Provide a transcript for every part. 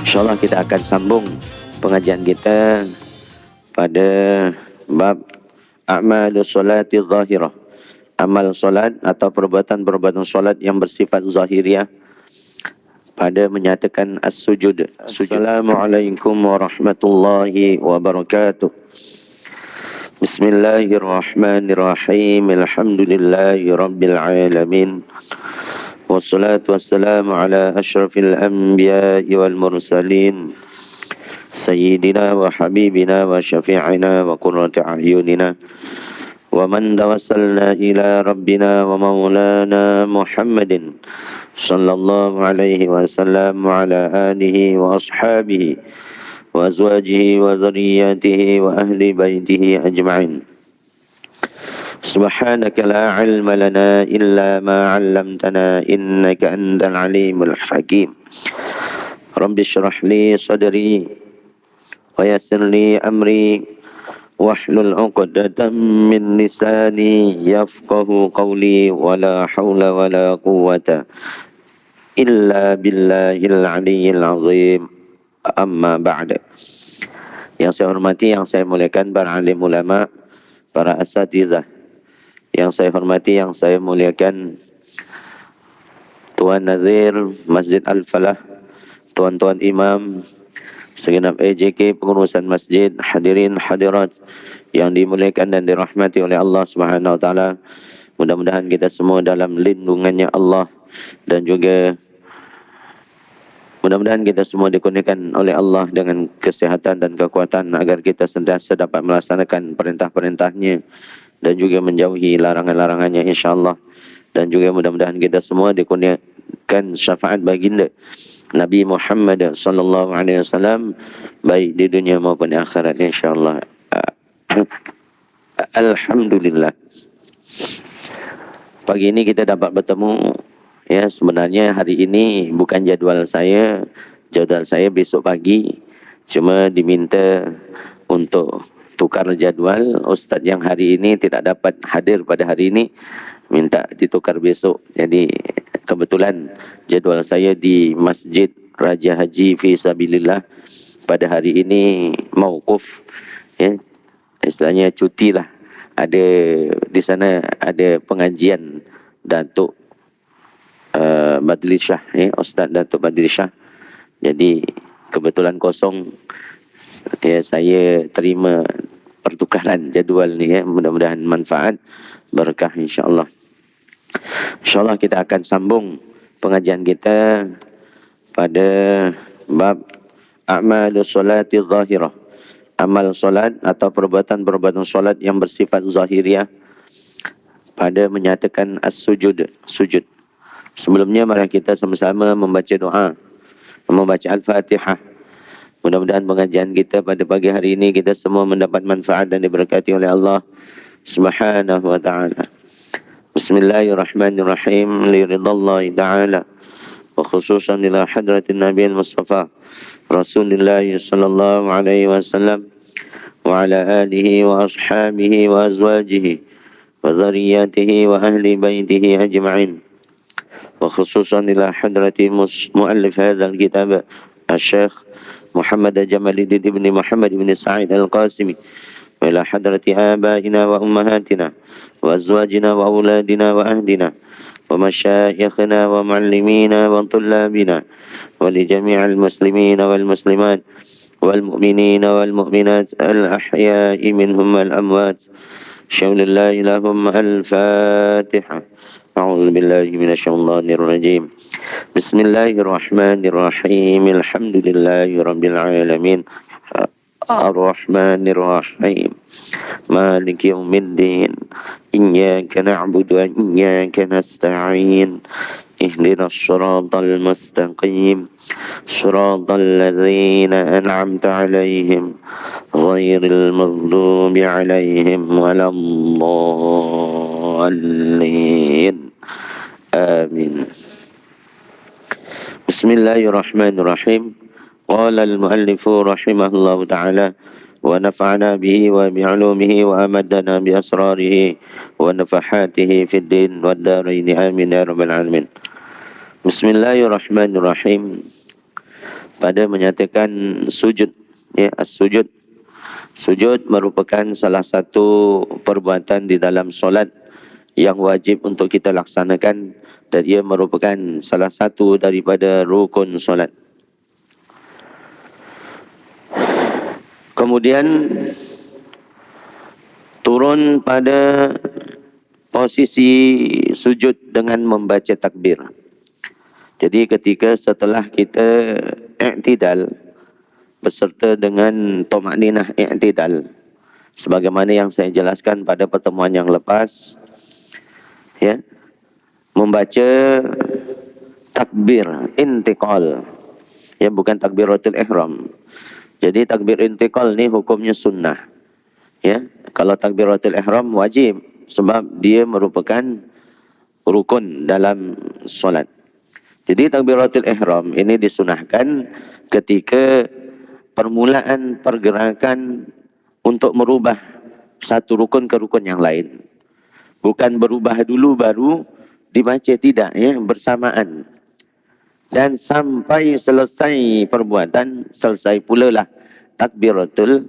InsyaAllah kita akan sambung pengajian kita pada bab a'malus solati zahirah, amal solat atau perbuatan-perbuatan solat yang bersifat zahiriah pada menyatakan as-sujud. Assalamualaikum warahmatullahi wabarakatuh. Bismillahirrahmanirrahim. Alhamdulillahi rabbil alamin. Wassalatu wassalamu ala ashrafil anbiya'i wal mursalin Sayyidina wa habibina wa syafi'ina wa qurrati a'yunina wa man tawassalna ila rabbina wa maulana Muhammadin sallallahu alaihi wasallam wa ala alihi wa ashabihi wa azwajihi wa dhurriyyatihi wa ahli baitihi ajma'in. Subhanaka la ilma lana illa ma 'allamtana innaka antal alimul hakim. Rabbi shrah li sadri wa yassir li amri wahlul 'uqdatam min lisani yafqahu qawli wa la haula wa la quwwata illa billahil aliyyil azim. Amma ba'd. Yang saya hormati, yang saya muliakan para alim ulama, para asatidzah. Yang saya hormati, yang saya muliakan Tuan Nazir Masjid Al-Falah, tuan-tuan imam, segenap AJK pengurusan masjid, hadirin hadirat yang dimuliakan dan dirahmati oleh Allah Subhanahu wa taala. Mudah-mudahan kita semua dalam lindungannya Allah dan juga mudah-mudahan kita semua dikurniakan oleh Allah dengan kesehatan dan kekuatan agar kita sentiasa dapat melaksanakan perintah-perintahnya dan juga menjauhi larangan-larangannya insyaAllah. Dan juga mudah-mudahan kita semua dikurniakan syafaat baginda Nabi Muhammad sallallahu alaihi wasallam baik di dunia maupun di akhirat insyaAllah. Alhamdulillah. Pagi ini kita dapat bertemu. Ya, sebenarnya hari ini bukan jadual saya besok pagi. Cuma diminta untuk tukar jadual. Ustaz yang hari ini tidak dapat hadir pada hari ini, minta ditukar besok. Jadi kebetulan jadual saya di Masjid Raja Haji Fisabilillah pada hari ini mauquf, ya, istilahnya cuti lah. Ada di sana ada pengajian Datuk Badli Shah, ya, Ustaz Datuk Badli Shah. Jadi kebetulan kosong, ya, saya terima pertukaran jadual ni, ya. Mudah-mudahan manfaat, berkah insyaAllah. InsyaAllah kita akan sambung pengajian kita pada bab a'malus solati zahirah, amal solat atau perbuatan-perbuatan solat yang bersifat zahiriah pada menyatakan as-sujud, sujud. Sebelumnya mari kita sama-sama membaca doa, membaca Al-Fatihah. Mudah-mudahan pengajian kita pada pagi hari ini kita semua mendapat manfaat dan diberkati oleh Allah Subhanahu wa ta'ala. Bismillahirrahmanirrahim. Liridhallahi ta'ala wa khususan ila hadratin Nabi al-Mustafa Rasulullah sallallahu alaihi wasallam wa ala alihi wa ashabihi wa azwajihi wa dhurriyyatihi wa ahli baitihi ajma'in. وخصوصا إلى حضرة مؤلف هذا الكتاب الشيخ محمد جمال الدين بن محمد بن سعيد القاسمي وإلى حضرة آبائنا وأمهاتنا وأزواجنا وأولادنا وأهلنا ومشايخنا ومعلمينا وطلابنا ولجميع المسلمين والمسلمات والمؤمنين والمؤمنات الأحياء منهم والأموات شهد الله لهم. الفاتحة. أعوذ بالله من الشيطان الرجيم. بسم الله الرحمن الرحيم. الحمد لله رب العالمين الرحمن الرحيم مالك يوم الدين إياك نعبد وإياك نستعين اهدنا الصراط المستقيم صراط الذين أنعمت عليهم غير المغضوب عليهم ولا الضالين. آمين. بسم الله الرحمن الرحيم. قال المؤلف رحمه الله تعالى ونفعنا به وبعلومه وأمدنا بأسراره ونفحاته في الدين والدارين. آمين يا رب العالمين. Bismillahirrahmanirrahim. pada menyatakan sujud, ya, as-sujud. Sujud merupakan salah satu perbuatan di dalam solat yang wajib untuk kita laksanakan, dan ia merupakan salah satu daripada rukun solat. Kemudian turun pada posisi sujud dengan membaca takbir. Jadi ketika setelah kita i'tidal beserta dengan tumakninah i'tidal, sebagaimana yang saya jelaskan pada pertemuan yang lepas, ya, membaca takbir intiqal, ya, bukan takbiratul ihram. Jadi takbir intiqal ni hukumnya sunnah, ya. Kalau takbiratul ihram wajib sebab dia merupakan rukun dalam solat. Jadi takbiratul ihram ini disunahkan ketika permulaan pergerakan untuk merubah satu rukun ke rukun yang lain. Bukan berubah dulu baru dibaca, tidak, ya, bersamaan. Dan sampai selesai perbuatan, selesai pula lah takbiratul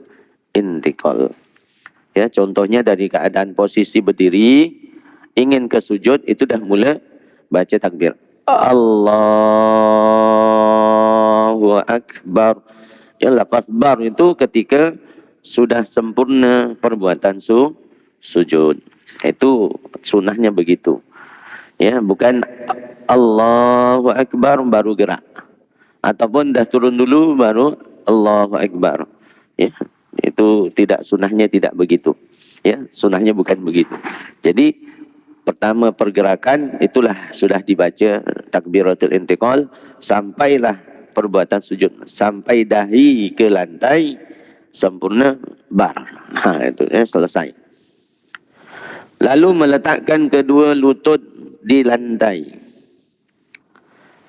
intiqal. Ya, contohnya dari keadaan posisi berdiri ingin ke sujud, itu dah mula baca takbir. Allahu Akbar. Ya, lafaz bar itu ketika sudah sempurna perbuatan sujud. Itu sunnahnya begitu. Ya, bukan Allahu Akbar baru gerak. Ataupun dah turun dulu baru Allahu Akbar. Ya, itu tidak, sunnahnya tidak begitu. Ya, sunnahnya bukan begitu. Jadi pertama pergerakan itulah sudah dibaca takbiratul intiqal, sampailah perbuatan sujud, sampai dahi ke lantai sempurna bar. Itu, ya, selesai. Lalu meletakkan kedua lutut di lantai.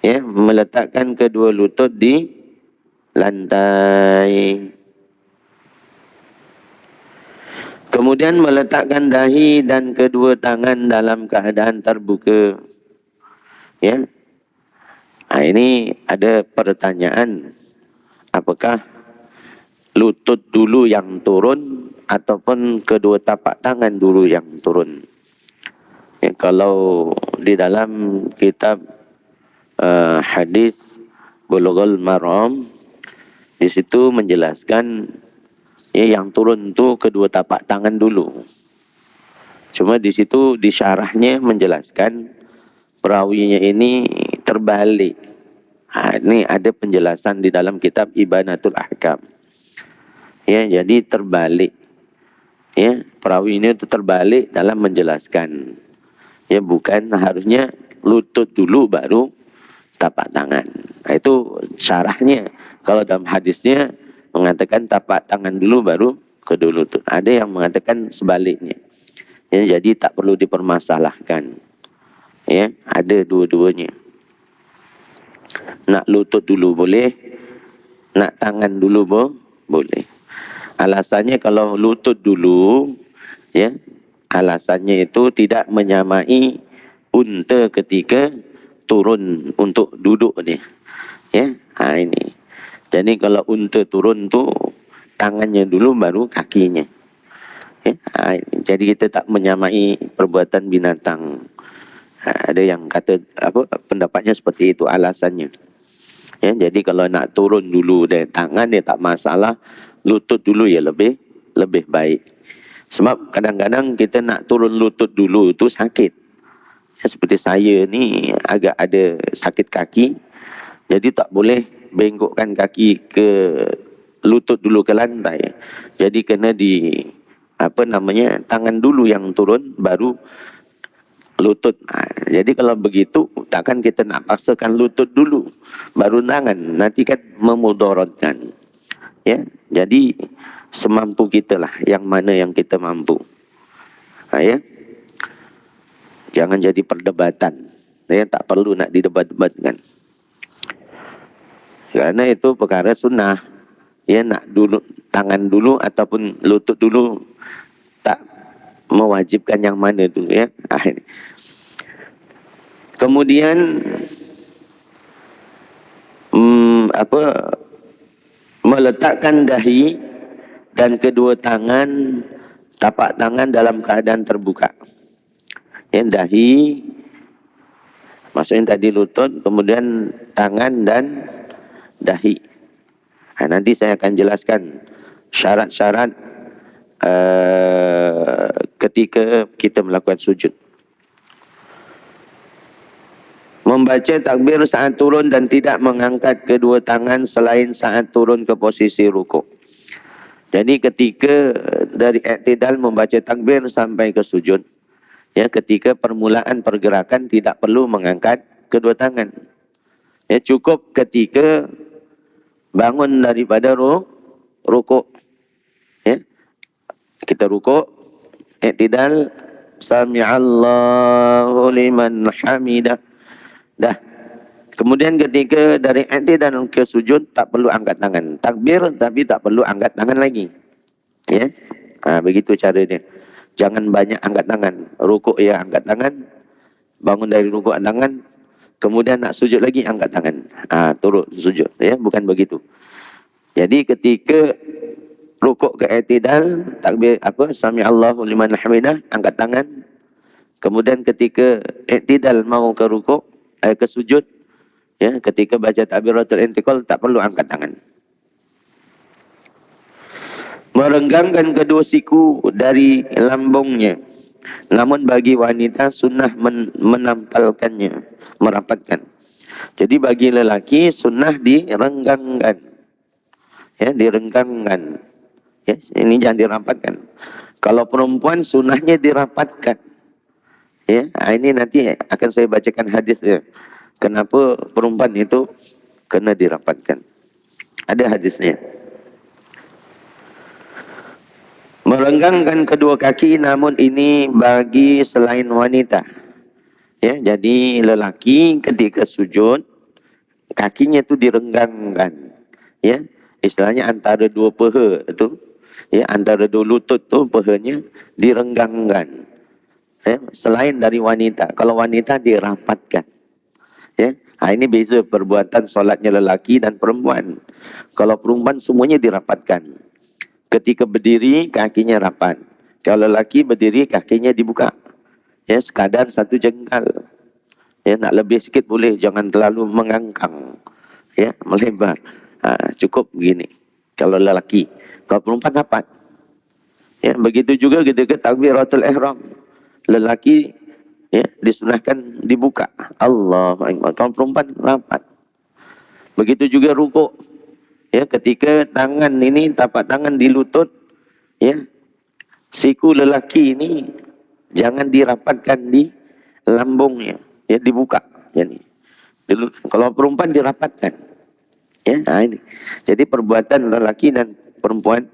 Ya, meletakkan kedua lutut di lantai. Kemudian meletakkan dahi dan kedua tangan dalam keadaan terbuka. Ya. Ini ada pertanyaan, apakah lutut dulu yang turun ataupun kedua tapak tangan dulu yang turun? Ya, kalau di dalam kitab hadis Bulughul Maram, di situ menjelaskan, ya, yang turun tu kedua tapak tangan dulu. Cuma di situ di syarahnya menjelaskan perawinya ini terbalik. Ini ada penjelasan di dalam kitab Ibanatul Ahkam. Ya, jadi terbalik. Ya, perawi ini itu terbalik dalam menjelaskan. Ya, bukan harusnya lutut dulu baru tapak tangan. Itu syarahnya. Kalau dalam hadisnya mengatakan tapak tangan dulu baru kedua lutut. Ada yang mengatakan sebaliknya. Ya, jadi tak perlu dipermasalahkan. Ya, ada dua-duanya. Nak lutut dulu boleh, nak tangan dulu boleh. Alasannya kalau lutut dulu, ya, alasannya itu tidak menyamai unta ketika turun untuk duduk ni. Ya, ini. Jadi kalau unta turun tu tangannya dulu baru kakinya. Ya, jadi kita tak menyamai perbuatan binatang. Ada yang kata pendapatnya seperti itu alasannya. Ya, jadi kalau nak turun dulu dari tangan dia tak masalah, lutut dulu ya lebih baik. Sebab kadang-kadang kita nak turun lutut dulu tu sakit. Ya, seperti saya ni agak ada sakit kaki, jadi tak boleh bengkokkan kaki ke lutut dulu ke lantai. Jadi kena tangan dulu yang turun baru lutut. Jadi kalau begitu takkan kita nak paksakan lutut dulu baru tangan, nanti kan memudaratkan. Ya, jadi semampu kita lah, yang mana yang kita mampu. Ya, jangan jadi perdebatan. Ya, tak perlu nak didebat-debatkan. Karena itu perkara sunnah. Ya, nak dulu tangan dulu ataupun lutut dulu, tak mewajibkan yang mana tu, ya. Kemudian meletakkan dahi dan kedua tangan, tapak tangan dalam keadaan terbuka. Ya, dahi maksudnya tadi lutut, kemudian tangan dan dahi. Nah, nanti saya akan jelaskan syarat-syarat ketika kita melakukan sujud. Membaca takbir saat turun dan tidak mengangkat kedua tangan selain saat turun ke posisi rukuk. Jadi ketika dari i'tidal membaca takbir sampai ke sujud, ya, ketika permulaan pergerakan tidak perlu mengangkat kedua tangan. Ya, cukup ketika bangun daripada rukuk. Ya, kita rukuk, i'tidal, sami'allahu liman hamidah. Dah. Kemudian ketika dari i'tidal ke sujud tak perlu angkat tangan. Takbir tapi tak perlu angkat tangan lagi. Ya. Begitu caranya. Jangan banyak angkat tangan. Rukuk ya angkat tangan. Bangun dari rukuk angkat tangan. Kemudian nak sujud lagi angkat tangan. Turut sujud. Ya, bukan begitu. Jadi ketika rukuk ke i'tidal, takbir sami'allahu liman hamidah, angkat tangan. Kemudian ketika i'tidal mau ke rukuk, ke sujud, ya, ketika baca takbiratul intiqal tak perlu angkat tangan. Merenggangkan kedua siku dari lambungnya. Namun bagi wanita sunnah menampalkannya, merapatkan. Jadi bagi lelaki sunnah direnggangkan. Ya, direnggangkan. Ya, ini jangan dirapatkan. Kalau perempuan sunnahnya dirapatkan. Ya, ini nanti akan saya bacakan hadisnya. Kenapa perempuan itu kena dirapatkan? Ada hadisnya. Merenggangkan kedua kaki, namun ini bagi selain wanita. Ya, jadi lelaki ketika sujud kakinya itu direnggangkan. Ya, istilahnya antara dua paha itu, ya, antara dua lutut tu pahanya direnggangkan. Ya, selain dari wanita. Kalau wanita dirapatkan. Ya, ini beza perbuatan solatnya lelaki dan perempuan. Kalau perempuan semuanya dirapatkan. Ketika berdiri kakinya rapat. Kalau lelaki berdiri kakinya dibuka. Ya, sekadar satu jengkal. Ya, nak lebih sikit boleh, jangan terlalu mengangkang. Ya, melebar. Cukup begini. Kalau lelaki. Kalau perempuan rapat. Ya, begitu juga ketika takbiratul ihram. Lelaki, ya, disunahkan dibuka. Allahu Akbar. Kalau perempuan rapat. Begitu juga rukuk. Ya, ketika tangan ini, tapak tangan di lutut, ya, siku lelaki ini jangan dirapatkan di lambungnya, ya, dibuka. Yani, kalau perempuan dirapatkan. Ya, ini. Jadi perbuatan lelaki dan perempuan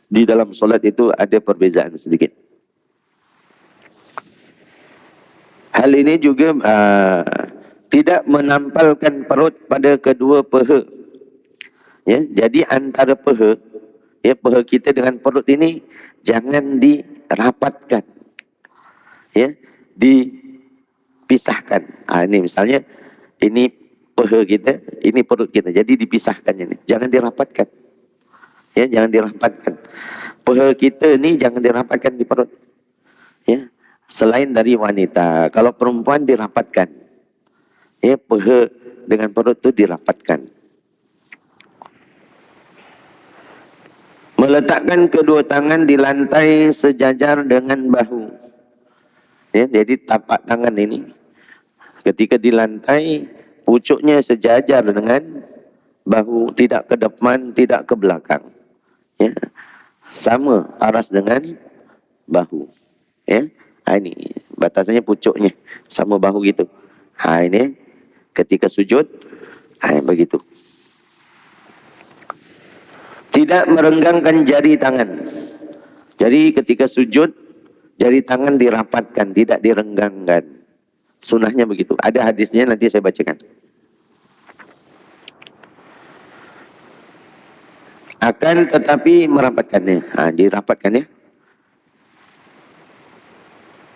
di dalam solat itu ada perbezaan sedikit. Hal ini juga tidak menampalkan perut pada kedua paha. Ya, jadi antara paha, ya, paha kita dengan perut ini jangan dirapatkan. Ya, dipisahkan. Ini misalnya ini paha kita, ini perut kita. Jadi dipisahkan ini. Jangan dirapatkan. Ya, jangan dirapatkan. Paha kita ni jangan dirapatkan di perut. Ya. Selain dari wanita, kalau perempuan dirapatkan, ya, paha dengan perut itu dirapatkan. Meletakkan kedua tangan di lantai sejajar dengan bahu. Ya, jadi tapak tangan ini ketika di lantai pucuknya sejajar dengan bahu, tidak ke depan, tidak ke belakang. Ya, sama aras dengan bahu. Ya. Ini batasannya pucuknya sama bahu gitu. Ini ketika sujud, begitu. Tidak merenggangkan jari tangan. Jadi ketika sujud, jari tangan dirapatkan, tidak direnggangkan. Sunnahnya begitu. Ada hadisnya, nanti saya bacakan. Akan tetapi merapatkannya. Dirapatkan, ya.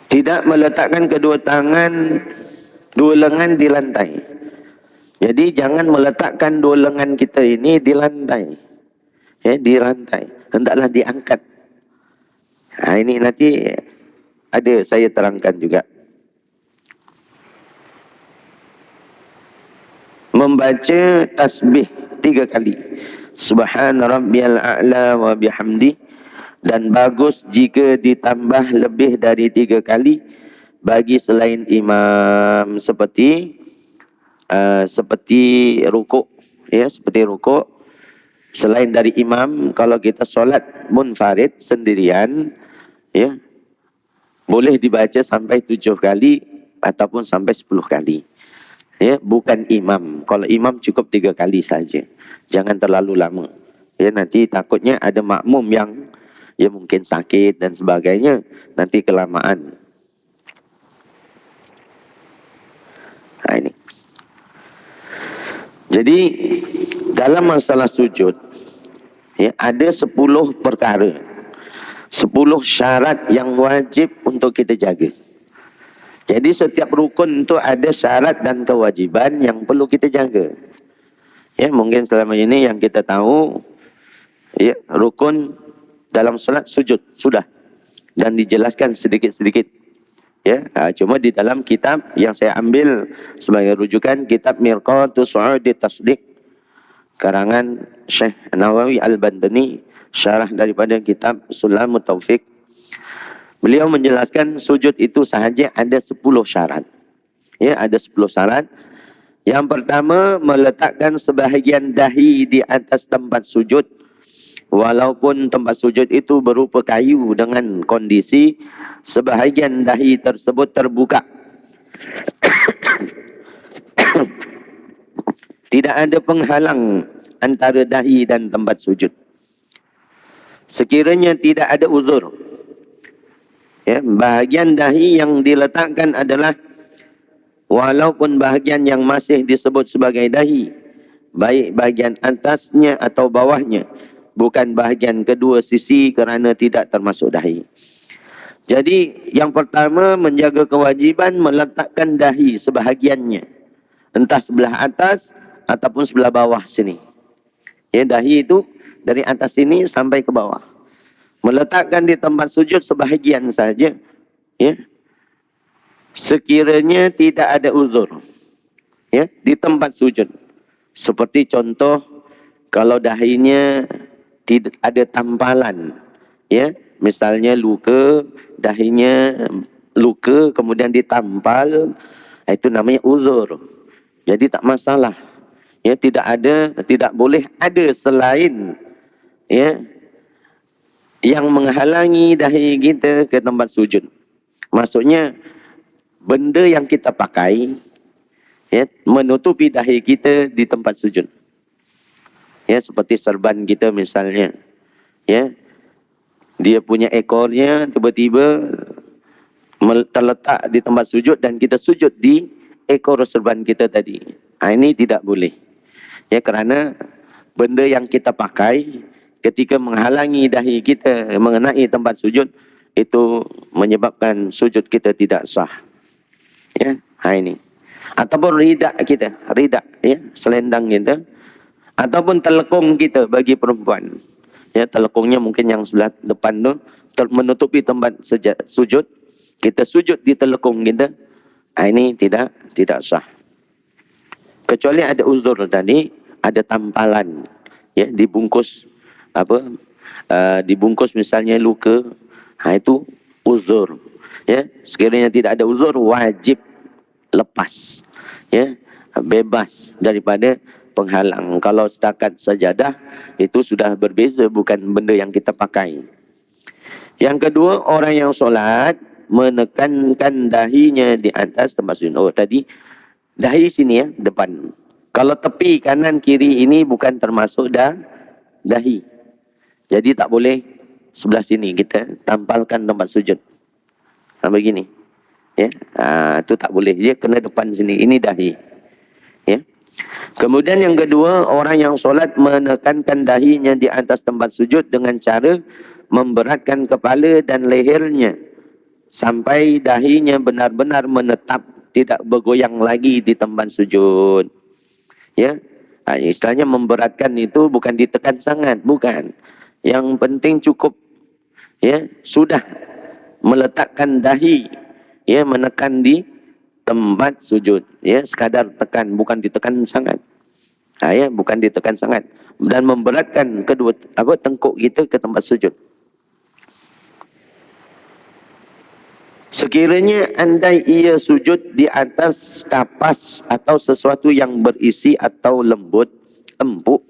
Tidak meletakkan kedua tangan, dua lengan di lantai. Jadi jangan meletakkan dua lengan kita ini di lantai. Ya, di lantai. Hendaklah diangkat. Nah, ini nanti ada saya terangkan juga. Membaca tasbih 3 kali. Subhana rabbiyal a'la wa bihamdi. Dan bagus jika ditambah lebih dari 3 kali bagi selain imam, seperti rukuk, ya, seperti rukuk. Selain dari imam, kalau kita solat munfarid sendirian, ya, boleh dibaca sampai 7 kali ataupun sampai 10 kali. Ya, bukan imam. Kalau imam cukup 3 kali saja. Jangan terlalu lama. Ya, nanti takutnya ada makmum yang ya mungkin sakit dan sebagainya, nanti kelamaan. Nah, ini. Jadi dalam masalah sujud, ya, ada 10 perkara, 10 syarat yang wajib untuk kita jaga. Jadi setiap rukun itu ada syarat dan kewajiban yang perlu kita jaga. Ya, mungkin selama ini yang kita tahu, ya, rukun dalam salat sujud sudah, dan dijelaskan sedikit-sedikit. Ya, cuma di dalam kitab yang saya ambil sebagai rujukan, kitab Mirqatus Su'udi Tasdiq karangan Syekh Nawawi Al-Bandani, syarah daripada kitab Sulamut Taufiq. Beliau menjelaskan sujud itu sahaja ada 10 syarat. Ya, ada 10 syarat. Yang pertama, meletakkan sebahagian dahi di atas tempat sujud. Walaupun tempat sujud itu berupa kayu dengan kondisi sebahagian dahi tersebut terbuka. Tidak ada penghalang antara dahi dan tempat sujud. Sekiranya tidak ada uzur, ya, bahagian dahi yang diletakkan adalah walaupun bahagian yang masih disebut sebagai dahi, baik bahagian atasnya atau bawahnya, bukan bahagian kedua sisi kerana tidak termasuk dahi. Jadi yang pertama, menjaga kewajiban meletakkan dahi sebahagiannya, entah sebelah atas ataupun sebelah bawah sini. Ya, dahi itu dari atas sini sampai ke bawah. Meletakkan di tempat sujud sebahagian saja, ya, sekiranya tidak ada uzur, ya, di tempat sujud. Seperti contoh, kalau dahinya tidak ada tampalan, ya, misalnya luka, dahinya luka kemudian ditampal, itu namanya uzur. Jadi tak masalah. Ya, tidak boleh ada selain, ya, yang menghalangi dahi kita ke tempat sujud. Maksudnya benda yang kita pakai, ya, menutupi dahi kita di tempat sujud. Ya, seperti serban kita misalnya, ya, dia punya ekornya tiba-tiba terletak di tempat sujud dan kita sujud di ekor serban kita tadi. Ini tidak boleh. Ya, kerana benda yang kita pakai ketika menghalangi dahi kita mengenai tempat sujud, itu menyebabkan sujud kita tidak sah. Ya, ini. Ataupun ridak kita, ya, selendang kita, ataupun telekung kita bagi perempuan. Ya, telekungnya mungkin yang sebelah depan tu menutupi tempat sujud, kita sujud di telekung kita, ini tidak sah. Kecuali ada uzur tadi, ada tampalan, ya, dibungkus dibungkus misalnya luka, itu uzur. Ya, sekiranya tidak ada uzur, wajib lepas, ya, bebas daripada penghalang. Kalau setakat sajadah, itu sudah berbeza, bukan benda yang kita pakai. Yang kedua, orang yang solat menekankan dahinya di atas tempat sujud. Oh, tadi dahi sini, ya, depan. Kalau tepi kanan kiri ini bukan termasuk dahi. Jadi tak boleh sebelah sini kita tampalkan tempat sujud. Begini. Ya, itu tak boleh. Dia kena depan sini. Ini dahi. Ya. Kemudian yang kedua, orang yang solat menekankan dahinya di atas tempat sujud dengan cara memberatkan kepala dan lehernya sampai dahinya benar-benar menetap, tidak bergoyang lagi di tempat sujud. Ya, istilahnya memberatkan itu bukan ditekan sangat, bukan. Yang penting cukup, ya, sudah meletakkan dahi, ya, menekan di tempat sujud, ya, sekadar tekan, bukan ditekan sangat. Ya, bukan ditekan sangat dan memberatkan kedua tengkuk kita ke tempat sujud. Sekiranya andai ia sujud di atas kapas atau sesuatu yang berisi atau lembut, empuk,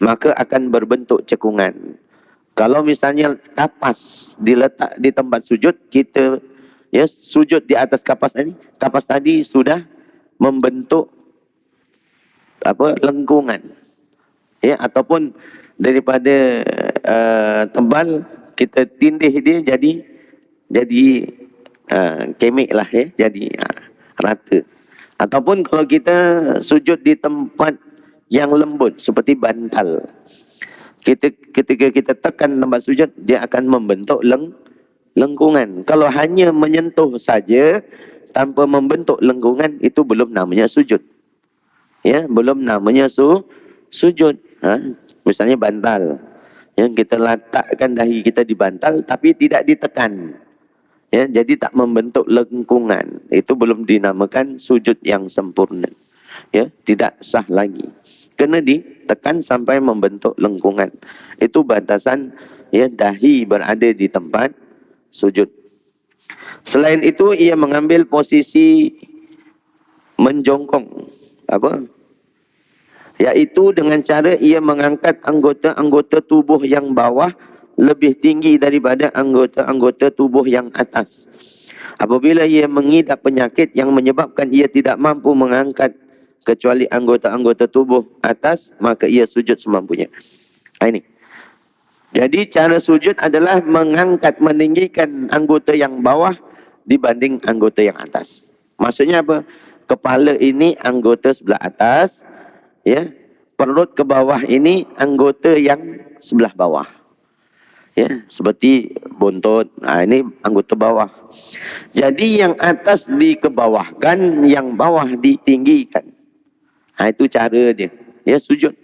maka akan berbentuk cekungan. Kalau misalnya kapas diletak di tempat sujud, kita, ya, sujud di atas kapas ini, kapas tadi sudah membentuk lengkungan, ya, ataupun daripada tebal kita tindih dia jadi kemik lah, ya, jadi rata. Ataupun kalau kita sujud di tempat yang lembut seperti bantal, ketika kita tekan tempat sujud, dia akan membentuk lengkungan. Kalau hanya menyentuh saja tanpa membentuk lengkungan, itu belum namanya sujud. Ya, belum namanya sujud. Misalnya bantal, yang kita letakkan dahi kita di bantal tapi tidak ditekan, ya, jadi tak membentuk lengkungan, itu belum dinamakan sujud yang sempurna, ya, tidak sah lagi. Kena ditekan sampai membentuk lengkungan, itu batasan, ya, dahi berada di tempat sujud. Selain itu ia mengambil posisi menjongkong, yaitu dengan cara ia mengangkat anggota-anggota tubuh yang bawah lebih tinggi daripada anggota-anggota tubuh yang atas. Apabila ia mengidap penyakit yang menyebabkan ia tidak mampu mengangkat kecuali anggota-anggota tubuh atas, maka ia sujud semampunya. Ini. Jadi cara sujud adalah mengangkat, meninggikan anggota yang bawah dibanding anggota yang atas. Maksudnya apa? Kepala ini anggota sebelah atas, ya, perut ke bawah ini anggota yang sebelah bawah, ya, seperti bontot. Ini anggota bawah. Jadi yang atas dikebawahkan, yang bawah ditinggikan. Itu cara dia, ya, sujud.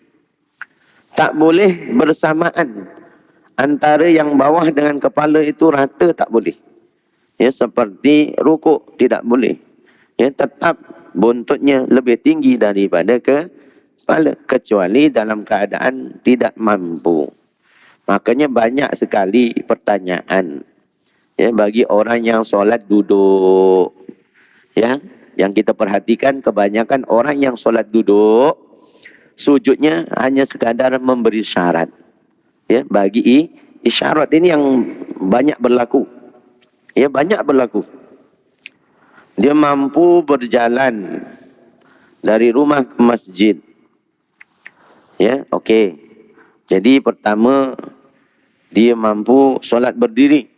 Tak boleh bersamaan antara yang bawah dengan kepala itu rata, tak boleh. Ya, seperti rukuk tidak boleh. Ya, tetap buntutnya lebih tinggi daripada kepala, kecuali dalam keadaan tidak mampu. Makanya banyak sekali pertanyaan, ya, bagi orang yang solat duduk, ya, yang kita perhatikan kebanyakan orang yang solat duduk, sujudnya hanya sekadar memberi syarat, ya, bagi isyarat. Ini yang banyak berlaku, ya, banyak berlaku. Dia mampu berjalan dari rumah ke masjid, ya, okey. Jadi pertama dia mampu solat berdiri,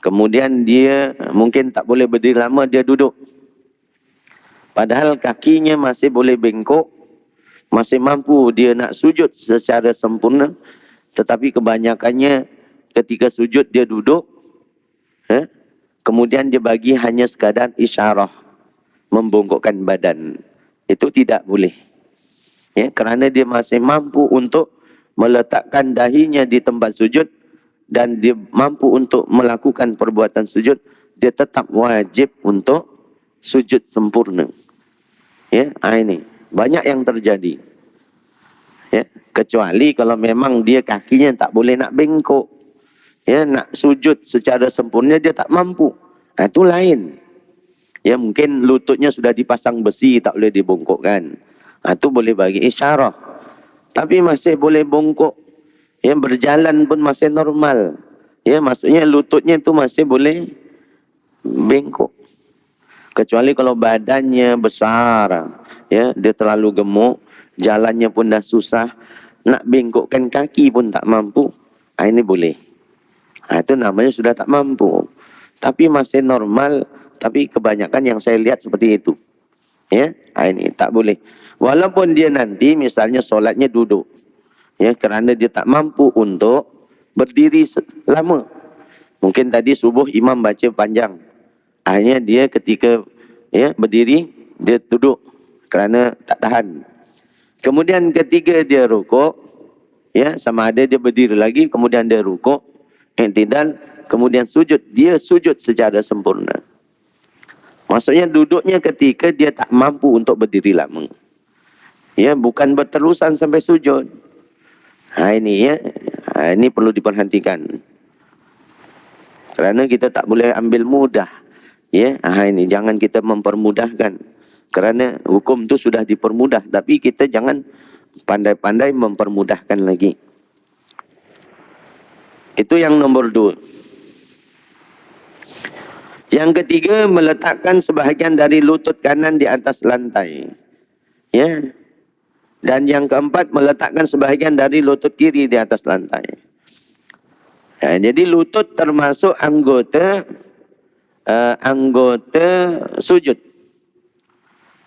kemudian dia mungkin tak boleh berdiri lama, dia duduk. Padahal kakinya masih boleh bengkok, masih mampu dia nak sujud secara sempurna, tetapi kebanyakannya ketika sujud dia duduk, ya, kemudian dia bagi hanya sekadar isyarah, membongkokkan badan. Itu tidak boleh, ya, kerana dia masih mampu untuk meletakkan dahinya di tempat sujud dan dia mampu untuk melakukan perbuatan sujud, dia tetap wajib untuk sujud sempurna. Ya, ini banyak yang terjadi. Ya, kecuali kalau memang dia kakinya tak boleh nak bengkok, ya, nak sujud secara sempurna dia tak mampu. Itu lain. Ya, mungkin lututnya sudah dipasang besi, tak boleh dibongkokkan. Itu boleh bagi isyarah. Tapi masih boleh bongkok. Ya, berjalan pun masih normal. Ya, maksudnya lututnya itu masih boleh bengkok. Kecuali kalau badannya besar, ya, dia terlalu gemuk, jalannya pun dah susah, nak bengkokkan kaki pun tak mampu. Ini boleh. Itu namanya sudah tak mampu. Tapi masih normal, tapi kebanyakan yang saya lihat seperti itu. Ya, ini tak boleh. Walaupun dia nanti misalnya solatnya duduk, ya, kerana dia tak mampu untuk berdiri lama. Mungkin tadi subuh imam baca panjang, akhirnya dia ketika, ya, berdiri dia duduk kerana tak tahan. Kemudian ketiga dia rukuk, ya, sama ada dia berdiri lagi, kemudian dia rukuk, i'tidal, kemudian sujud. Dia sujud secara sempurna. Maksudnya duduknya ketika dia tak mampu untuk berdiri lama. Ya, bukan berterusan sampai sujud. Ini ya, ini perlu diperhatikan. Kerana kita tak boleh ambil mudah. Ya, ini jangan kita mempermudahkan. Kerana hukum tu sudah dipermudah, tapi kita jangan pandai-pandai mempermudahkan lagi. Itu yang nombor 2. Yang ketiga, meletakkan sebahagian dari lutut kanan di atas lantai. Ya. Dan yang keempat, meletakkan sebahagian dari lutut kiri di atas lantai. Ya, jadi lutut termasuk anggota sujud.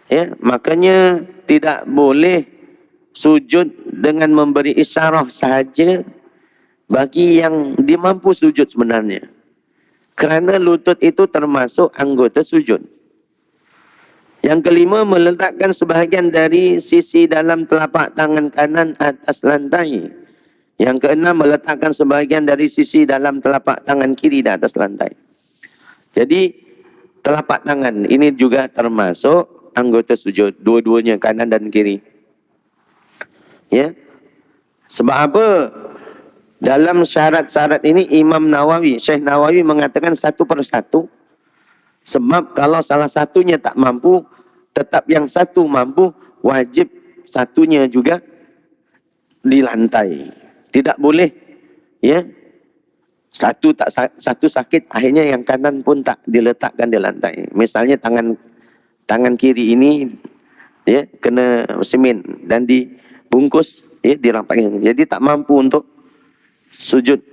Ya, makanya tidak boleh sujud dengan memberi isyarah sahaja bagi yang dimampu sujud sebenarnya. Kerana lutut itu termasuk anggota sujud. Yang kelima, meletakkan sebahagian dari sisi dalam telapak tangan kanan atas lantai. Yang keenam, meletakkan sebahagian dari sisi dalam telapak tangan kiri di atas lantai. Jadi, telapak tangan ini juga termasuk anggota sujud. Dua-duanya, kanan dan kiri. Ya. Sebab apa? Dalam syarat-syarat ini Imam Nawawi, Syekh Nawawi mengatakan satu persatu. Sebab kalau salah satunya tak mampu, tetap yang satu mampu, wajib satunya juga di lantai. Tidak boleh, ya, satu sakit, akhirnya yang kanan pun tak diletakkan di lantai. Misalnya tangan kiri ini, ya, kena semen dan dibungkus, ya, dirampakkan. Jadi tak mampu untuk sujud,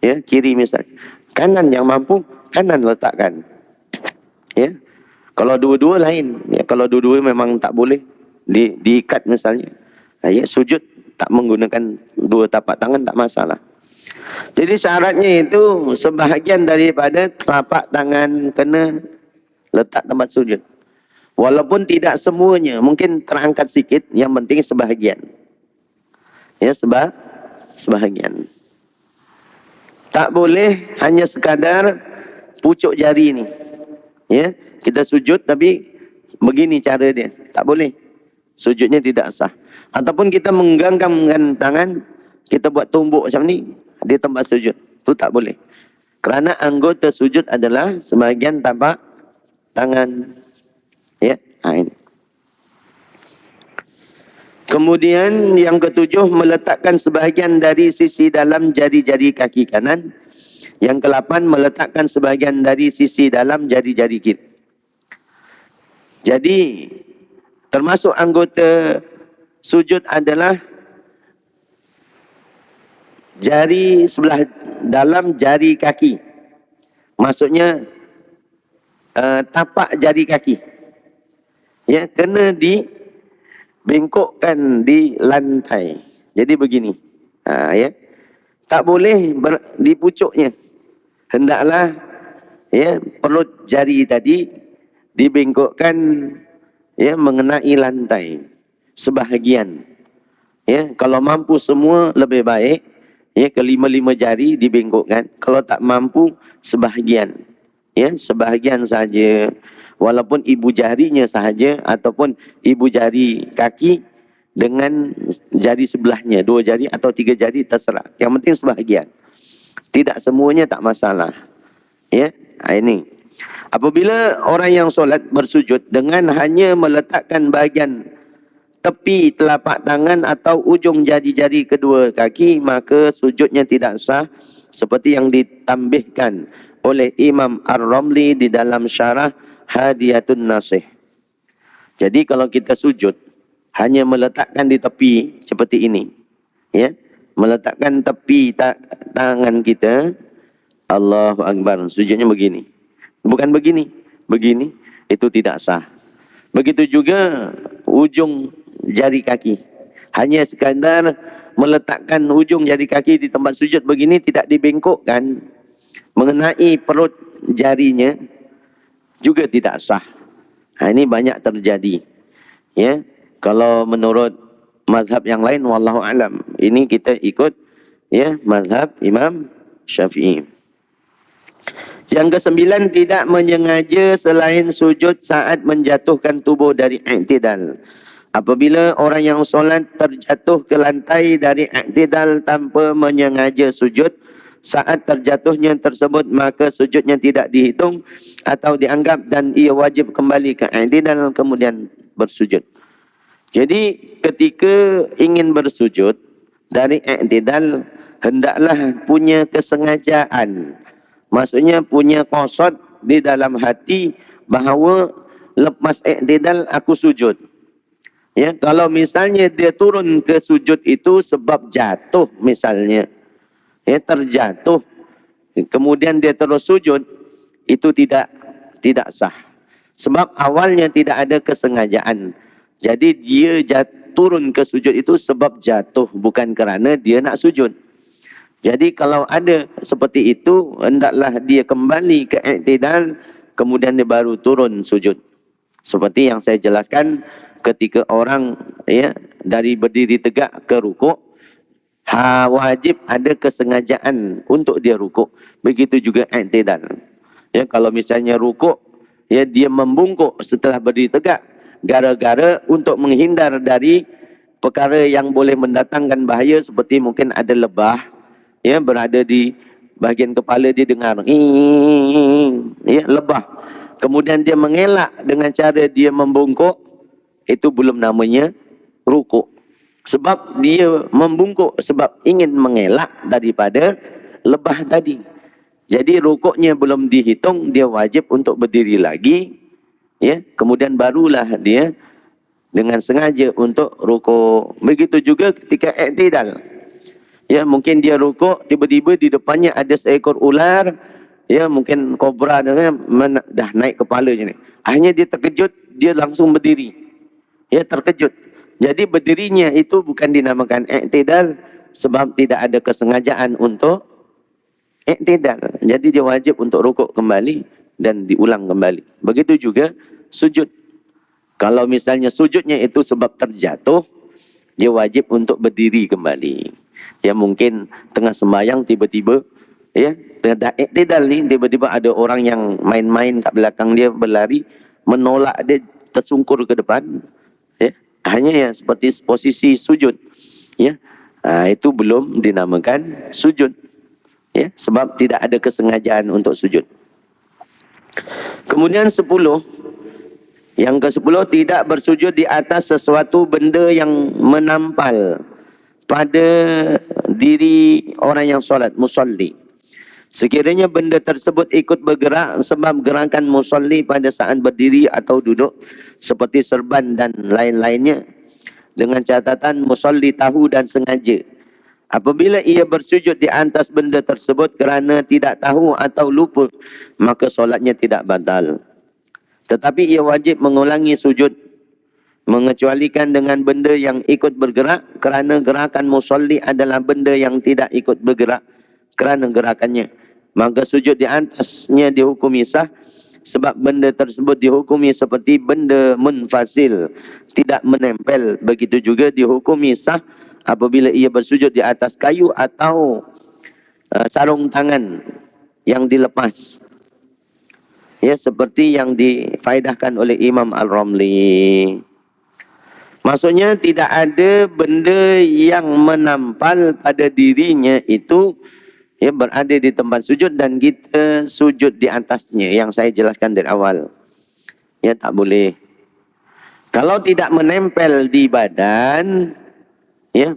ya, kiri misalnya. Kanan yang mampu, kanan letakkan. Ya. Kalau dua-dua lain, ya, kalau dua-dua memang tak boleh diikat misalnya. Ya, sujud tak menggunakan dua tapak tangan tak masalah. Jadi syaratnya itu sebahagian daripada telapak tangan kena letak tempat sujud. Walaupun tidak semuanya, mungkin terangkat sikit, yang penting sebahagian. Ya, sebahagian. Tak boleh hanya sekadar pucuk jari ni. Ya, kita sujud tapi begini cara dia. Tak boleh. Sujudnya tidak sah. Ataupun kita menggenggamkan tangan, kita buat tumbuk macam ni di tempat sujud. Itu tak boleh. Kerana anggota sujud adalah sebahagian tapak tangan. Ya, ini. Kemudian yang ketujuh, meletakkan sebahagian dari sisi dalam jari-jari kaki kanan. Yang ke-8, meletakkan sebahagian dari sisi dalam jari-jari kiri. Jadi, termasuk anggota sujud adalah jari sebelah dalam jari kaki. Maksudnya, tapak jari kaki. Ya, kena dibengkokkan di lantai. Jadi begini. Ya. Tak boleh di pucuknya. Hendaklah, ya, perut jari tadi dibengkokkan, ya, mengenai lantai sebahagian. Ya, kalau mampu semua lebih baik, ya, kelima-lima jari dibengkokkan. Kalau tak mampu, sebahagian. Ya, sebahagian saja. Walaupun ibu jarinya sahaja ataupun ibu jari kaki dengan jari sebelahnya, 2 jari atau 3 jari terserah. Yang penting sebahagian. Tidak semuanya tak masalah. Ya, ini. Apabila orang yang solat bersujud dengan hanya meletakkan bahagian tepi telapak tangan atau ujung jari-jari kedua kaki, maka sujudnya tidak sah seperti yang ditambahkan oleh Imam Ar-Ramli di dalam syarah Hadiyatun Nasih. Jadi kalau kita sujud hanya meletakkan di tepi seperti ini, ya, meletakkan tepi tangan kita, Allahu Akbar, sujudnya begini. Bukan begini, begini, itu tidak sah. Begitu juga ujung jari kaki. Hanya sekadar meletakkan ujung jari kaki di tempat sujud begini, tidak dibengkokkan mengenai perut jarinya, juga tidak sah. Ini banyak terjadi. Ya, kalau menurut mazhab yang lain wallahu alam. Ini kita ikut ya mazhab Imam Syafi'i. Yang kesembilan, tidak menyengaja selain sujud saat menjatuhkan tubuh dari i'tidal. Apabila orang yang solat terjatuh ke lantai dari i'tidal tanpa menyengaja sujud, saat terjatuhnya tersebut maka sujudnya tidak dihitung atau dianggap dan ia wajib kembali ke i'tidal kemudian bersujud. Jadi ketika ingin bersujud dari i'tidal, hendaklah punya kesengajaan. Maksudnya punya qasad di dalam hati bahawa lepas i'tidal aku sujud. Ya, kalau misalnya dia turun ke sujud itu sebab jatuh misalnya, ya terjatuh, kemudian dia terus sujud, itu tidak sah. Sebab awalnya tidak ada kesengajaan. Jadi dia turun ke sujud itu sebab jatuh, bukan kerana dia nak sujud. Jadi kalau ada seperti itu, hendaklah dia kembali ke i'tidal, kemudian dia baru turun sujud. Seperti yang saya jelaskan, ketika orang ya dari berdiri tegak ke rukuk, wajib ada kesengajaan untuk dia rukuk. Begitu juga i'tidal. Ya, kalau misalnya rukuk, ya dia membungkuk setelah berdiri tegak, gara-gara untuk menghindar dari perkara yang boleh mendatangkan bahaya, seperti mungkin ada lebah ya berada di bahagian kepala, dia dengar ya lebah, kemudian dia mengelak dengan cara dia membungkuk, itu belum namanya rukuk. Sebab dia membungkuk sebab ingin mengelak daripada lebah tadi. Jadi rukuknya belum dihitung, dia wajib untuk berdiri lagi ya, kemudian barulah dia dengan sengaja untuk rukuk. Begitu juga ketika i'tidal. Ya, mungkin dia rukuk, tiba-tiba di depannya ada seekor ular, ya mungkin kobra dah naik kepala je ni. Akhirnya dia terkejut, dia langsung berdiri. Ya, terkejut. Jadi berdirinya itu bukan dinamakan i'tidal sebab tidak ada kesengajaan untuk i'tidal. Jadi dia wajib untuk rukuk kembali dan diulang kembali. Begitu juga sujud. Kalau misalnya sujudnya itu sebab terjatuh, dia wajib untuk berdiri kembali. Ya, mungkin tengah sembahyang tiba-tiba ya tengah i'tidal ni, tiba-tiba ada orang yang main-main kat belakang dia, berlari menolak dia, tersungkur ke depan ya, hanya ya seperti posisi sujud ya. Itu belum dinamakan sujud ya, sebab tidak ada kesengajaan untuk sujud. Kemudian 10, yang ke-10, tidak bersujud di atas sesuatu benda yang menampal pada diri orang yang solat, musalli. Sekiranya benda tersebut ikut bergerak sebab gerakan musalli pada saat berdiri atau duduk, seperti serban dan lain-lainnya, dengan catatan musalli tahu dan sengaja. Apabila ia bersujud di atas benda tersebut kerana tidak tahu atau lupa, maka solatnya tidak batal. Tetapi ia wajib mengulangi sujud, mengecualikan dengan benda yang ikut bergerak, kerana gerakan musalli adalah benda yang tidak ikut bergerak kerana gerakannya. Maka sujud di atasnya dihukumi sah, sebab benda tersebut dihukumi seperti benda munfasil, tidak menempel. Begitu juga dihukumi sah apabila ia bersujud di atas kayu atau sarung tangan yang dilepas. Ya, seperti yang difaedahkan oleh Imam Al-Ramli. Maksudnya tidak ada benda yang menampal pada dirinya itu ya berada di tempat sujud dan kita sujud di atasnya, yang saya jelaskan dari awal. Ya, tak boleh. Kalau tidak menempel di badan, ya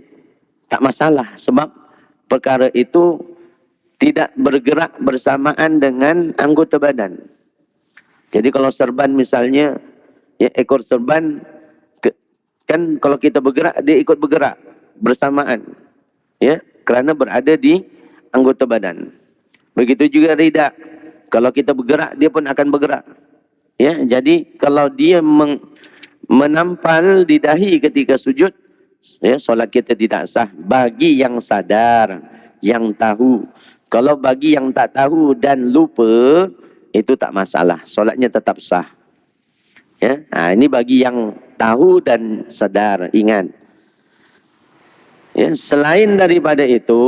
tak masalah, sebab perkara itu tidak bergerak bersamaan dengan anggota badan. Jadi kalau serban misalnya, ya ekor serban kan kalau kita bergerak, dia ikut bergerak bersamaan, ya kerana berada di anggota badan. Begitu juga rida, kalau kita bergerak dia pun akan bergerak. Ya, jadi kalau dia menampal di dahi ketika sujud, ya solat kita tidak sah bagi yang sadar, yang tahu. Kalau bagi yang tak tahu dan lupa, itu tak masalah, solatnya tetap sah. Ya, ini bagi yang tahu dan sadar, ingat. Ya, selain daripada itu,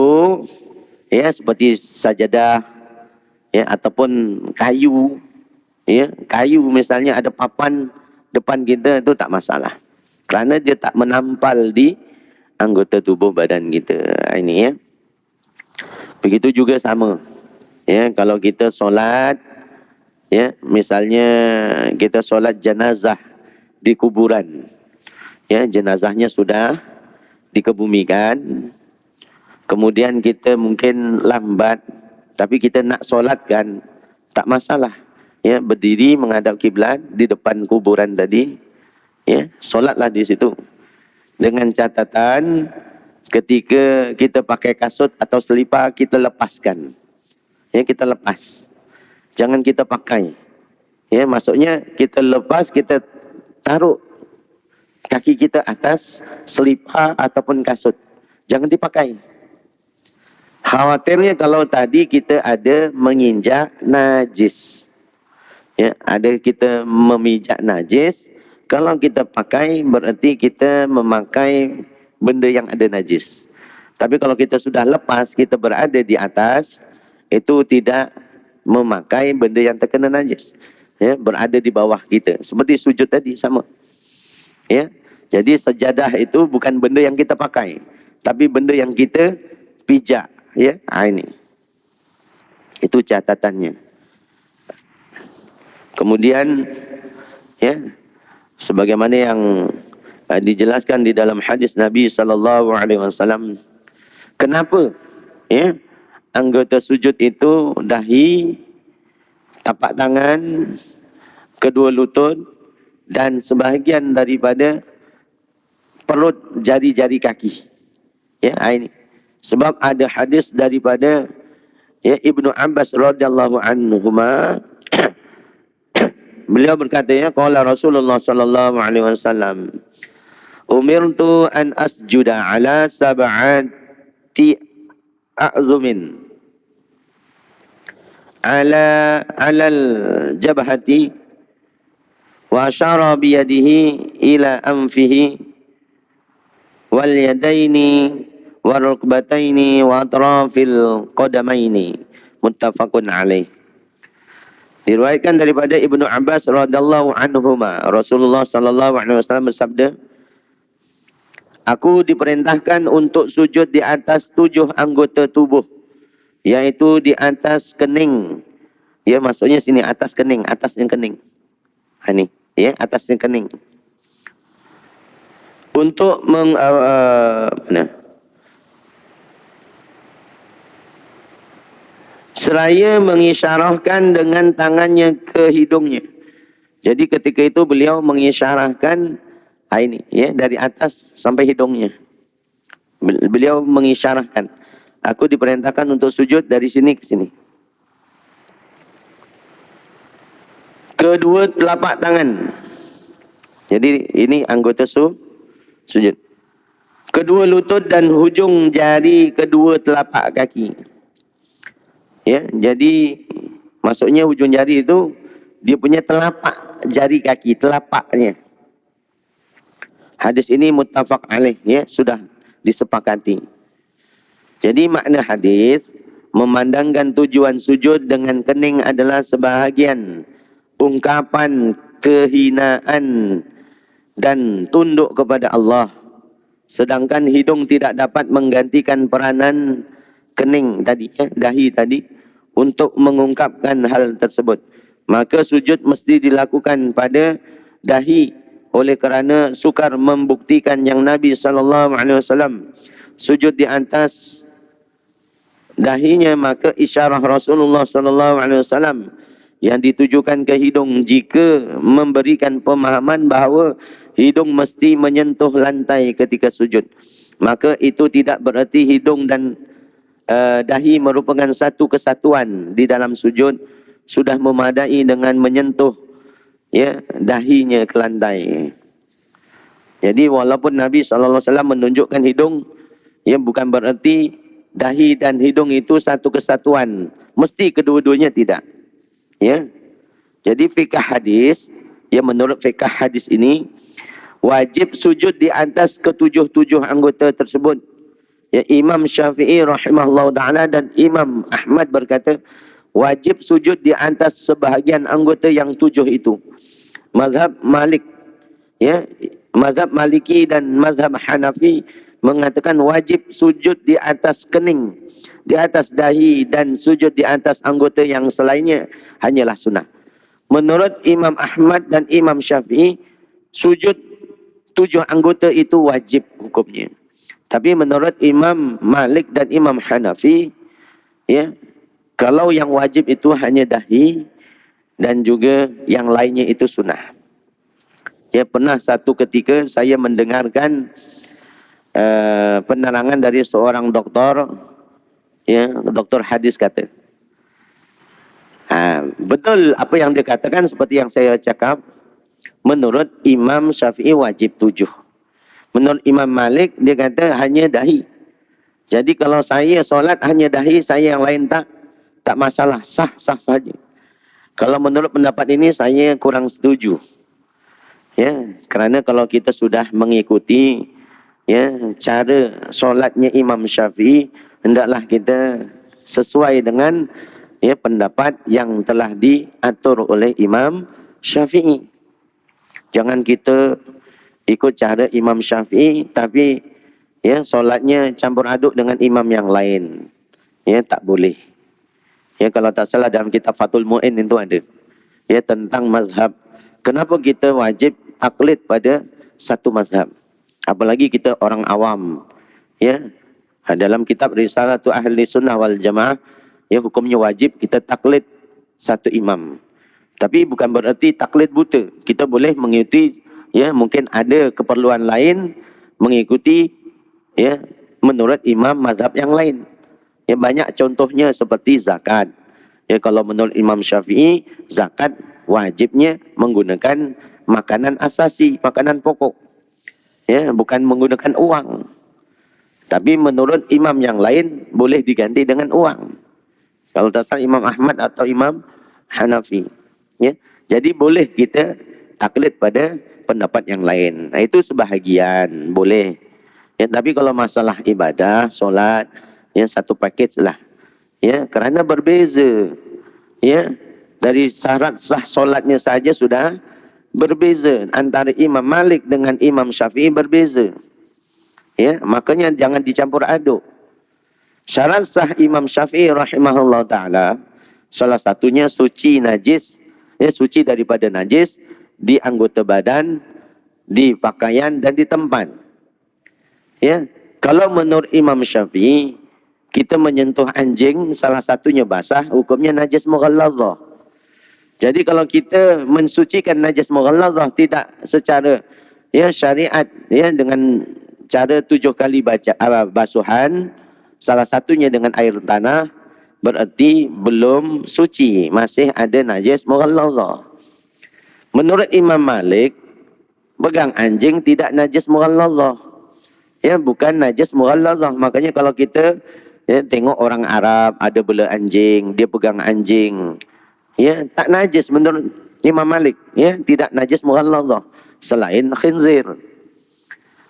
ya seperti sajadah, ya ataupun kayu, ya kayu misalnya ada papan depan kita itu tak masalah, kerana dia tak menampal di anggota tubuh badan kita. Ini ya. Begitu juga sama. Ya, kalau kita solat, ya misalnya kita solat jenazah di kuburan, ya jenazahnya sudah dikebumikan, kemudian kita mungkin lambat, tapi kita nak solatkan, tak masalah. Ya, berdiri menghadap kiblat di depan kuburan tadi, ya solatlah di situ. Dengan catatan ketika kita pakai kasut atau selipar, kita lepaskan. Ya, kita lepas. Jangan kita pakai. Ya, maksudnya kita lepas, kita taruh kaki kita atas selipar ataupun kasut. Jangan dipakai. Khawatirnya kalau tadi kita ada menginjak najis. Ya, ada kita memijak najis. Kalau kita pakai berarti kita memakai benda yang ada najis. Tapi kalau kita sudah lepas, kita berada di atas, itu tidak memakai benda yang terkena najis. Ya, berada di bawah kita. Seperti sujud tadi sama. Ya, jadi sajadah itu bukan benda yang kita pakai, tapi benda yang kita pijak. Ya, ini. Itu catatannya. Kemudian, ya, sebagaimana yang dijelaskan di dalam hadis Nabi SAW, kenapa ya anggota sujud itu dahi, tapak tangan, kedua lutut dan sebahagian daripada perut jari-jari kaki. Ya, ini sebab ada hadis daripada ya Ibnu Abbas radhiyallahu anhuma. Beliau berkata, ya qala Rasulullah sallallahu alaihi wasallam, umirtu an asjuda ala sab'ati a'zumin alal jabhati wa asyara bi yadihi ila anfihi wal yadaini wal rukbataini wa atrafil qadamaini, muttafaqun alaih. Diriwayatkan daripada Ibnu Abbas radhiyallahu anhuma, Rasulullah sallallahu alaihi wasallam bersabda, aku diperintahkan untuk sujud di atas 7 anggota tubuh, yaitu di atas kening. Ya, maksudnya sini atas kening, atas yang kening. Ini, ya, atas yang kening. Untuk seraya mengisyarahkan dengan tangannya ke hidungnya. Jadi ketika itu beliau mengisyarahkan ini, ya, dari atas sampai hidungnya. Beliau mengisyarahkan, aku diperintahkan untuk sujud dari sini ke sini. Kedua telapak tangan. Jadi ini anggota sujud. Kedua lutut dan hujung jari kedua telapak kaki. Ya, jadi maksudnya hujung jari itu dia punya telapak jari kaki, telapaknya. Hadis ini muttafaq alaih, ya, sudah disepakati. Jadi makna hadis memandangkan tujuan sujud dengan kening adalah sebahagian ungkapan kehinaan dan tunduk kepada Allah. Sedangkan hidung tidak dapat menggantikan peranan kening tadi, ya, dahi tadi, untuk mengungkapkan hal tersebut. Maka sujud mesti dilakukan pada dahi, oleh kerana sukar membuktikan yang Nabi SAW sujud di atas dahinya, maka isyarah Rasulullah SAW yang ditujukan ke hidung jika memberikan pemahaman bahawa hidung mesti menyentuh lantai ketika sujud. Maka itu tidak bererti hidung dan dahi merupakan satu kesatuan di dalam sujud, sudah memadai dengan menyentuh, ya, dahinya ke lantai. Jadi walaupun Nabi SAW menunjukkan hidung, ya, bukan bererti dahi dan hidung itu satu kesatuan. Mesti kedua-duanya tidak. Ya. Jadi fikah hadis, ya, menurut fikah hadis ini wajib sujud di atas ketujuh-tujuh anggota tersebut Ya, Imam Syafi'i rahimahullah ta'ala dan Imam Ahmad berkata, wajib sujud di atas sebahagian anggota yang 7 itu. Mazhab Malik, ya, mazhab Maliki dan mazhab Hanafi mengatakan wajib sujud di atas kening, di atas dahi, dan sujud di atas anggota yang selainnya hanyalah sunnah. Menurut Imam Ahmad dan Imam Syafi'i, sujud 7 anggota itu wajib hukumnya. Tapi menurut Imam Malik dan Imam Hanafi, ya, kalau yang wajib itu hanya dahi dan juga yang lainnya itu sunnah. Ya, pernah satu ketika saya mendengarkan penerangan dari seorang doktor, ya, doktor hadis kata, betul apa yang dia katakan seperti yang saya cakap. Menurut Imam Syafi'i wajib 7. Menurut Imam Malik, dia kata hanya dahi. Jadi kalau saya solat hanya dahi, saya yang lain tak masalah, sah-sah saja. Kalau menurut pendapat ini saya kurang setuju. Ya, kerana kalau kita sudah mengikuti, ya, cara solatnya Imam Syafi'i, hendaklah kita sesuai dengan, ya, pendapat yang telah diatur oleh Imam Syafi'i. Jangan kita ikut cara Imam Syafi'i tapi, ya, solatnya campur aduk dengan imam yang lain. Ya, tak boleh. Ya, kalau tak salah dalam kitab Fathul Mu'in itu ada, ya, tentang mazhab. Kenapa kita wajib taklid pada satu mazhab? Apalagi kita orang awam. Ya, dalam kitab Risalatu Ahli Sunnah wal Jamaah, ya, hukumnya wajib kita taklid satu imam. Tapi bukan berarti taklid buta. Kita boleh mengikuti, ya, mungkin ada keperluan lain mengikuti, ya, menurut imam mazhab yang lain. Ya, banyak contohnya seperti zakat. Ya, kalau menurut Imam Syafi'i, zakat wajibnya menggunakan makanan asasi, makanan pokok. Ya, bukan menggunakan uang. Tapi menurut imam yang lain boleh diganti dengan uang. Kalau tak salah Imam Ahmad atau Imam Hanafi. Ya, jadi boleh kita taklid pada pendapat yang lain. Nah, itu sebahagian boleh. Ya, tapi kalau masalah ibadah, solat, ya, satu paket lah. Ya, kerana berbeza. Ya, dari syarat sah solatnya saja sudah berbeza. Antara Imam Malik dengan Imam Syafi'i berbeza. Ya, makanya jangan dicampur aduk. Syarat sah Imam Syafi'i rahimahullah ta'ala, salah satunya suci najis, ya, suci daripada najis di anggota badan, di pakaian dan di tempat. Ya, kalau menurut Imam Syafi'i, kita menyentuh anjing salah satunya basah, hukumnya najis mughalladzah. Jadi kalau kita mensucikan najis mughalladzah tidak secara, ya, syariat, ya, dengan cara 7 kali basuhan, salah satunya dengan air tanah, berarti belum suci, masih ada najis mughalladzah. Menurut Imam Malik, pegang anjing tidak najis mughalladzah. Ya, bukan najis mughalladzah. Makanya kalau kita, ya, tengok orang Arab ada bela anjing, dia pegang anjing, ya, tak najis menurut Imam Malik, ya, tidak najis mughalladzah selain khinzir.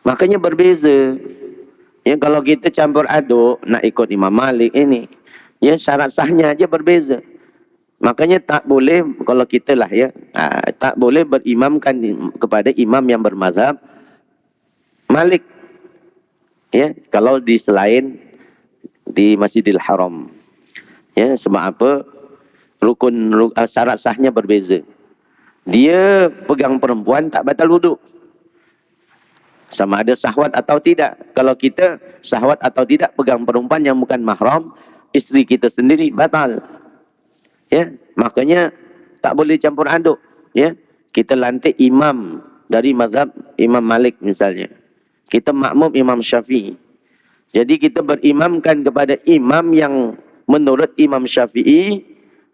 Makanya berbeza. Ya, kalau kita campur aduk nak ikut Imam Malik ini, ya, syarat sahnya aja berbeza. Makanya tak boleh kalau kita lah, ya, tak boleh berimamkan kepada imam yang bermazhab Malik. Ya, kalau di selain di Masjidil Haram. Ya, sebab apa? Syarat sahnya berbeza. Dia pegang perempuan tak batal wuduk. Sama ada syahwat atau tidak. Kalau kita syahwat atau tidak pegang perempuan yang bukan mahram, isteri kita sendiri, batal. Ya, makanya tak boleh campur aduk. Ya, kita lantik imam dari mazhab Imam Malik misalnya. Kita makmum Imam Syafi'i. Jadi kita berimamkan kepada imam yang menurut Imam Syafi'i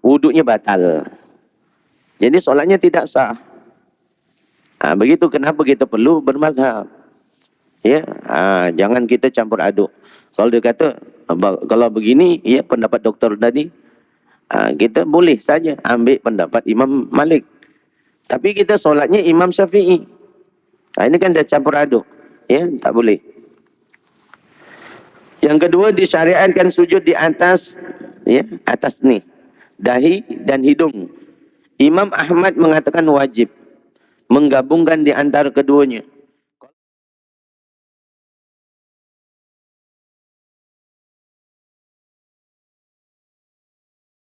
wuduknya batal. Jadi solatnya tidak sah. Begitu kenapa kita perlu bermazhab. Ya, jangan kita campur aduk. Kalau dia kata kalau begini, ya, pendapat doktor tadi, kita boleh saja ambil pendapat Imam Malik. Tapi kita solatnya Imam Syafi'i. Ini kan dah campur aduk. Ya, tak boleh. Yang kedua, disyariatkan sujud di atas, ya, atas nih, dahi dan hidung. Imam Ahmad mengatakan wajib menggabungkan di antara keduanya.